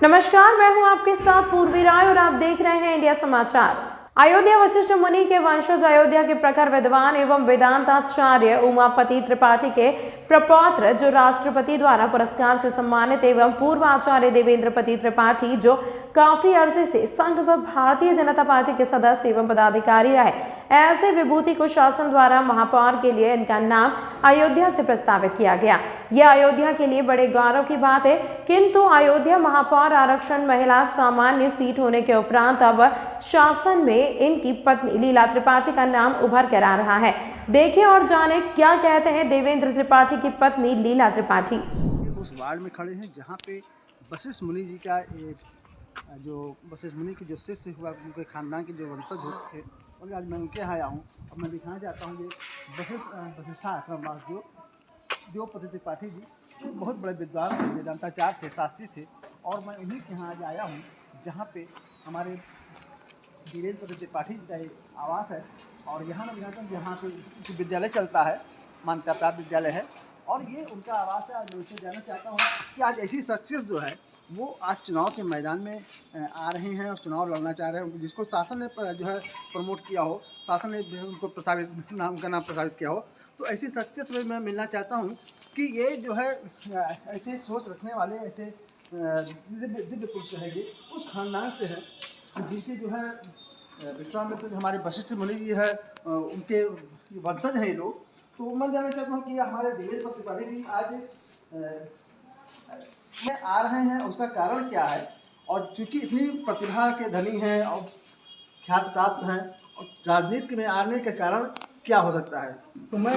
नमस्कार, मैं हूं आपके साथ पूर्वी राय और आप देख रहे हैं इंडिया समाचार। अयोध्या वशिष्ठ मुनि के वंशज अयोध्या के प्रखर विद्वान एवं वेदांताचार्य उमापति त्रिपाठी के प्रपौत्र जो राष्ट्रपति द्वारा पुरस्कार से सम्मानित एवं पूर्व आचार्य देवेंद्रपति त्रिपाठी जो काफी अरसे से संघ व भारतीय जनता पार्टी के सदस्य एवं पदाधिकारी रहे, ऐसे विभूति को शासन द्वारा महापौर के लिए इनका नाम अयोध्या से प्रस्तावित किया गया। यह अयोध्या के लिए बड़े गौरव की बात है, किंतु अयोध्या महापौर आरक्षण महिला सामान्य सीट होने के उपरांत अब शासन में इनकी पत्नी लीला त्रिपाठी का नाम उभर कर आ रहा है। देखें और जानें क्या कहते हैं देवेंद्र त्रिपाठी की पत्नी लीला त्रिपाठी। उस वार्ड में खड़े हैं जहाँ पे वशिष्ठ मुनि जी का जो वशिष्ठ मुनि के जो शिष्य हुआ उनके खानदान के जो वंशज थे, और आज मैं उनके यहाँ आया हूँ। अब मैं दिखाना चाहता हूँ ये वशिष्ठा आश्रमवास जो पति त्रिपाठी जी बहुत बड़े विद्वान वेदांताचार्य थे, शास्त्री थे, और मैं उन्हीं के यहाँ आज आया हूँ जहाँ पे हमारे देवेंद्र पति त्रिपाठी जी का एक आवास है। और यहाँ मैं दिखाता हूँ जहाँ पे विद्यालय चलता है, मान्यता प्राप्त विद्यालय है, और ये उनका आवास है। आज मैं उससे जानना चाहता हूँ कि आज ऐसी शख्सियत जो है वो आज चुनाव के मैदान में आ रहे हैं और चुनाव लड़ना चाह रहे हैं, जिसको शासन ने जो है प्रमोट किया हो, शासन ने उनको प्रस्तावित नाम प्रस्तावित किया हो। तो ऐसी शख्सियत से मैं मिलना चाहता हूँ कि ये जो है ऐसे सोच रखने वाले, ऐसे दिव्य पुरुष है, ये उस खानदान से है जिनके जो है विश्वामित्र जो हमारे वशिष्ठ मुनि जी है उनके वंशज हैं ये लोग। तो मैं जानना चाहता हूँ कि हमारे देवेंद्र त्रिपाठी जी आज में आ रहे हैं, उसका कारण क्या है, और चूँकि इतनी प्रतिभा के धनी हैं और ख्यात प्राप्त हैं, और राजनीति में आने का कारण क्या हो सकता है। तो मैं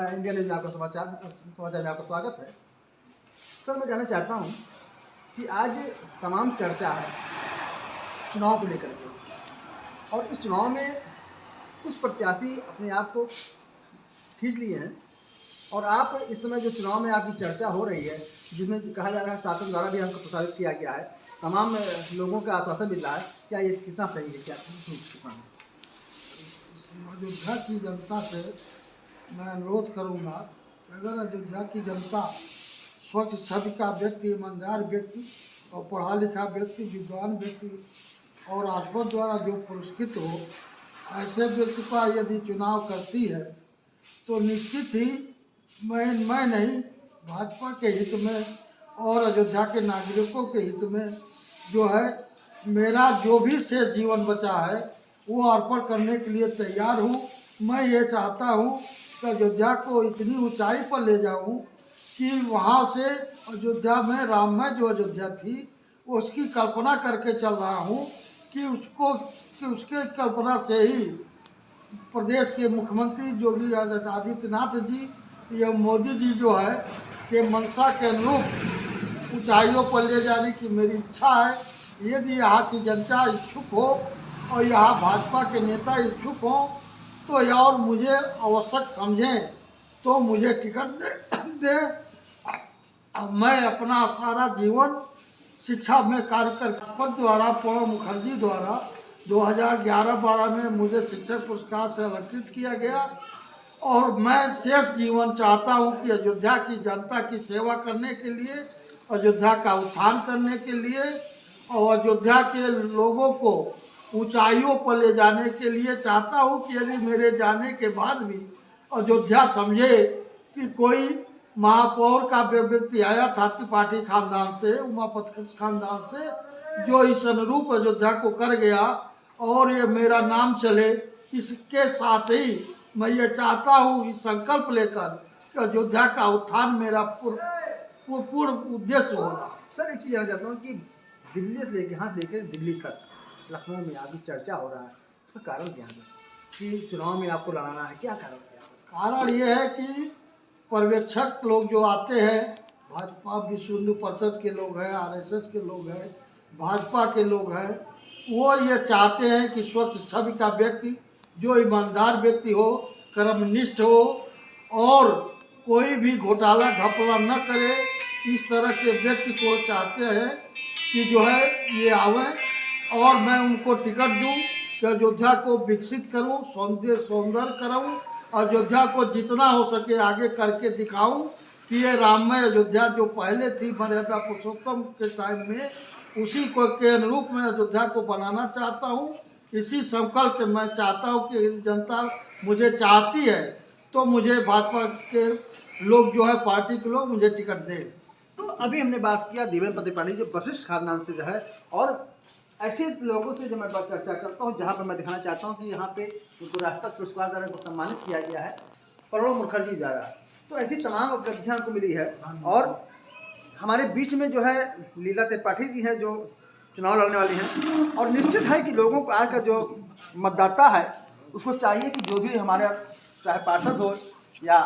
इंडिया न्यूज़ में आपका समाचार में आपका स्वागत है। सर, मैं जानना चाहता हूँ कि आज तमाम चर्चा है चुनाव को लेकर के, और इस चुनाव में कुछ प्रत्याशी अपने आप को खींच लिए हैं, और आप इस समय जो चुनाव में आपकी चर्चा हो रही है, जिसमें कहा जा रहा है शासन द्वारा भी हमको प्रसारित किया गया है, तमाम लोगों का आश्वासन मिल रहा है, क्या ये कितना सही है, क्या कितना है? अयोध्या की जनता से मैं अनुरोध करूंगा कि अगर अयोध्या की जनता स्वच्छ छवि का व्यक्ति, ईमानदार व्यक्ति और पढ़ा लिखा व्यक्ति, विद्वान व्यक्ति और राष्ट्रपति द्वारा जो पुरस्कृत हो, ऐसे व्यक्ति का यदि चुनाव करती है तो निश्चित ही मैं नहीं, भाजपा के हित में और अयोध्या के नागरिकों के हित में जो है मेरा जो भी शेष जीवन बचा है वो अर्पण करने के लिए तैयार हूँ। मैं ये चाहता हूँ कि अयोध्या को इतनी ऊंचाई पर ले जाऊँ कि वहाँ से अयोध्या में राममय जो अयोध्या थी उसकी कल्पना करके चल रहा हूँ कि उसके कल्पना से ही प्रदेश के मुख्यमंत्री योगी आदित्यनाथ जी या मोदी जी जो है के मंशा के अनुरूप ऊंचाइयों पर ले जाने की मेरी इच्छा है। यदि यहाँ की जनता इच्छुक हो और यहाँ भाजपा के नेता इच्छुक हों तो या और मुझे आवश्यक समझें तो मुझे टिकट दे। मैं अपना सारा जीवन शिक्षा में कार्य कर द्वारा प्रणब मुखर्जी द्वारा 2011-12 में मुझे शिक्षक पुरस्कार से अलंकृत किया गया, और मैं शेष जीवन चाहता हूं कि अयोध्या की जनता की सेवा करने के लिए, अयोध्या का उत्थान करने के लिए और अयोध्या के लोगों को ऊंचाइयों पर ले जाने के लिए चाहता हूं कि यदि मेरे जाने के बाद भी अयोध्या समझे कि कोई महापौर का व्यक्ति आया था त्रिपाठी खानदान से, उमापति खानदान से, जो इस अनुरूप अयोध्या को कर गया और ये मेरा नाम चले, इसके साथ ही मैं ये चाहता हूँ इस संकल्प लेकर कि अयोध्या का उत्थान मेरा पूर्ण उद्देश्य होगा। सर, एक चीज़ जानना चाहता हूँ कि दिल्ली से लेके यहाँ देखे दिल्ली तक लखनऊ में अभी चर्चा हो रहा है, उसका कारण क्या है कि चुनाव में आपको लड़ाना है, क्या कारण है? कारण ये है कि पर्यवेक्षक लोग जो आते हैं, भाजपा विश्व हिंदू परिषद के लोग हैं, आरएसएस के लोग हैं, भाजपा के लोग हैं, वो ये चाहते हैं कि स्वच्छ छवि का व्यक्ति, जो ईमानदार व्यक्ति हो, कर्मनिष्ठ हो और कोई भी घोटाला घपला न करे, इस तरह के व्यक्ति को चाहते हैं कि जो है ये आवें और मैं उनको टिकट दूं कि अयोध्या को विकसित करूं, सौंदर्य कराऊं, अयोध्या को जितना हो सके आगे करके दिखाऊं कि ये राममय अयोध्या जो पहले थी मर्यादा पुरुषोत्तम के टाइम में, उसी को के अनुरूप मैं अयोध्या को बनाना चाहता हूँ। इसी संकल्प के मैं चाहता हूँ कि यदि जनता मुझे चाहती है तो मुझे भाजपा के लोग जो है, पार्टी के लोग मुझे टिकट दें। तो अभी हमने बात किया देवेंद्र त्रिपाठी जो वशिष्ठ खानदान से जो है, और ऐसे लोगों से जो मैं बात चर्चा करता हूँ जहाँ पर मैं दिखाना चाहता हूँ कि यहाँ पे उनको राष्ट्रपति पुरस्कार द्वारा उनको सम्मानित किया गया है, प्रणब मुखर्जी द्वारा। तो ऐसी तमाम उपलब्धियाँ उनको मिली है। और हमारे बीच में जो है लीला त्रिपाठी जी हैं जो चुनाव लड़ने वाली हैं, और निश्चित है कि लोगों को आज का जो मतदाता है उसको चाहिए कि जो भी हमारे चाहे पार्षद हो या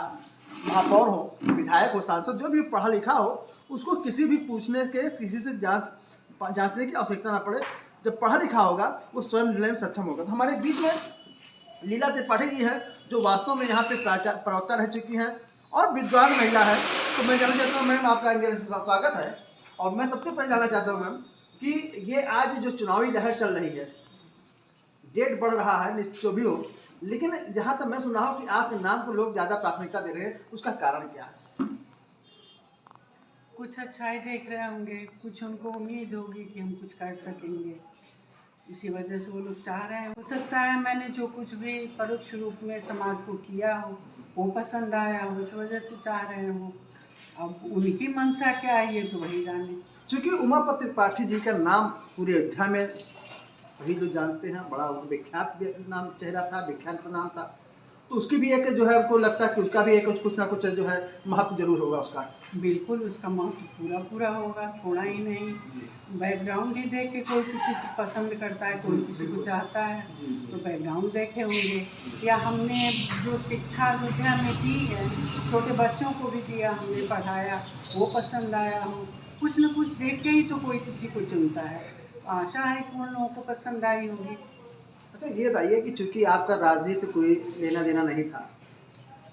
महापौर हो, विधायक हो, सांसद, जो भी पढ़ा लिखा हो, उसको किसी भी पूछने के, किसी से जांचने की आवश्यकता ना पड़े। जब पढ़ा लिखा होगा वो स्वयं निर्णय में सक्षम होगा। तो हमारे बीच में लीला त्रिपाठी जी हैं जो वास्तव में यहाँ पे प्रवक्ता रह चुकी हैं और विद्वान महिला है। तो मैं जानना चाहता हूँ मैम, आपका इंडिया में स्वागत है। और मैं सबसे पहले जानना चाहता हूँ मैम कि ये आज जो चुनावी लहर चल रही है, डेट बढ़ रहा है, निश्चित जो भी हो, लेकिन जहाँ तक मैं सुना हूँ कि आपके नाम को लोग ज़्यादा प्राथमिकता दे रहे हैं, उसका कारण क्या है? कुछ अच्छाई देख रहे होंगे, कुछ उनको उम्मीद होगी कि हम कुछ कर सकेंगे, इसी वजह से वो लोग चाह रहे हैं। हो सकता है मैंने जो कुछ भी परोक्ष रूप में समाज को किया हो वो पसंद आया हो, उस वजह से चाह रहे हैं वो। अब उनकी मंशा क्या है ये तो वही जाने। चूँकि उमापति त्रिपाठी जी का नाम पूरे अयोध्या में सभी लोग जानते हैं, बड़ा विख्यात नाम चेहरा था, विख्यात नाम था, तो उसकी भी एक जो है उनको लगता है कि उसका भी एक कुछ ना कुछ जो है महत्व जरूर होगा उसका। बिल्कुल उसका महत्व पूरा होगा, थोड़ा ही नहीं। बैकग्राउंड ही देख के कोई किसी को पसंद करता है, कोई किसी को चाहता है, तो बैकग्राउंड देखे होंगे। या हमने जो शिक्षा अयोध्या में दी है, छोटे बच्चों को भी दिया, हमने पढ़ाया, वो पसंद आया हो। कुछ न कुछ देख के ही तो कोई किसी को चुनता है। आशा है कि उन लोगों को पसंद आई होगी। अच्छा ये बताइए कि चूँकि आपका राजनीति से कोई लेना देना नहीं था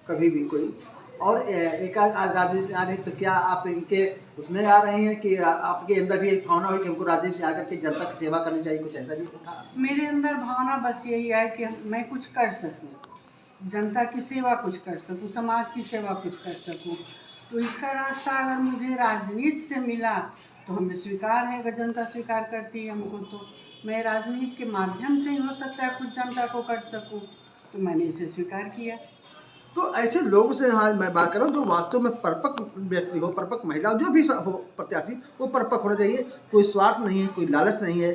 कभी भी कोई, और एक आज राजनीति आ रही, तो क्या आप इनके उसमें आ रहे हैं कि आपके अंदर भी एक भावना हुई कि हमको राजनीति में आकर के जनता की सेवा करनी चाहिए, कुछ ऐसा भी था? मेरे अंदर भावना बस यही है कि मैं कुछ कर सकूं, जनता की सेवा कुछ कर सकूं, समाज की सेवा कुछ कर सकूं। तो इसका रास्ता अगर मुझे राजनीति से मिला तो हमें स्वीकार है। अगर जनता स्वीकार करती है हमको, तो मैं राजनीति के माध्यम से ही हो सकता है कुछ जनता को कर सकूं, तो मैंने इसे स्वीकार किया। तो ऐसे लोगों से हाँ मैं बात कर रहा हूँ जो वास्तव में परिपक्व व्यक्ति हो, परिपक्व महिला, जो भी हो प्रत्याशी, वो परिपक्व होना चाहिए। कोई स्वार्थ नहीं है, कोई लालच नहीं है,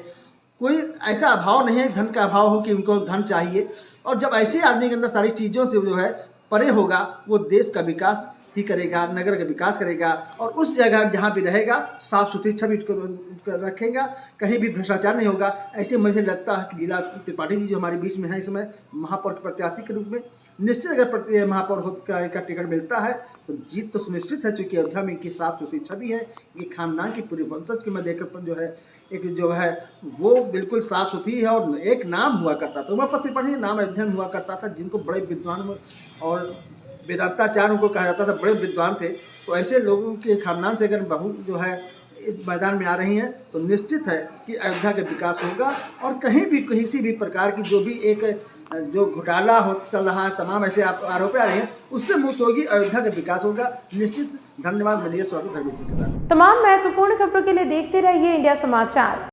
कोई ऐसा अभाव नहीं है, धन का अभाव हो कि उनको धन चाहिए। और जब ऐसे आदमी के अंदर सारी चीज़ों से जो है परे होगा, वो देश का विकास ही करेगा, नगर का विकास करेगा, और उस जगह जहाँ भी रहेगा साफ सुथरी छवि रखेगा, कहीं भी भ्रष्टाचार नहीं होगा। ऐसे मुझे लगता है कि लीला त्रिपाठी जी जो हमारे बीच में है इस समय महापौर के प्रत्याशी के रूप में, निश्चित अगर महापौर का टिकट मिलता है तो जीत तो सुनिश्चित है। चूँकि अयोध्या में इनकी साफ सुथरी छवि है, ये खानदान की पूरी वंशज की मैं देखकर जो है एक जो है वो बिल्कुल साफ सुथरी है। और एक नाम हुआ करता था, उमापति त्रिपाठी नाम अयोध्या में हुआ करता था, जिनको बड़े विद्वान और वेदांताचार्य उनको कहा जाता था, बड़े विद्वान थे। तो ऐसे लोगों के खानदान से अगर बहू जो है इस मैदान में आ रही हैं तो निश्चित है कि अयोध्या का विकास होगा। और कहीं भी किसी भी प्रकार की जो भी एक जो घोटाला हो चल रहा है, तमाम ऐसे आरोप आ रहे हैं, उससे मुक्त होगी, अयोध्या का विकास होगा निश्चित। धन्यवाद। धर्मेश सिंह के साथ। तमाम महत्वपूर्ण खबरों के लिए देखते रहिए इंडिया समाचार।